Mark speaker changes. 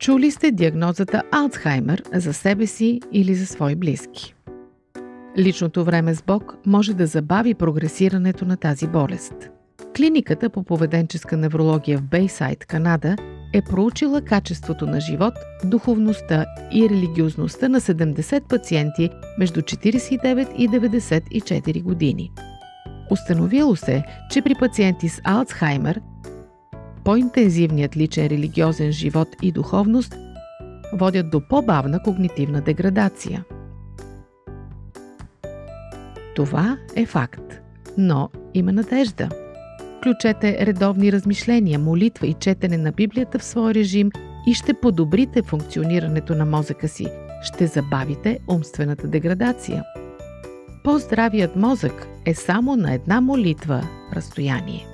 Speaker 1: Чули сте диагнозата Алцхаймер за себе си или за свои близки. Личното време с Бог може да забави прогресирането на тази болест. Клиниката по поведенческа неврология в Бейсайд, Канада, е проучила качеството на живот, духовността и религиозността на 70 пациенти между 49 и 94 години. Установило се, че при пациенти с Алцхаймер по-интензивният личен религиозен живот и духовност водят до по-бавна когнитивна деградация. Това е факт, но има надежда. Включете редовни размишления, молитва и четене на Библията в своя режим и ще подобрите функционирането на мозъка си. Ще забавите умствената деградация. По-здравият мозък е само на една молитва разстояние.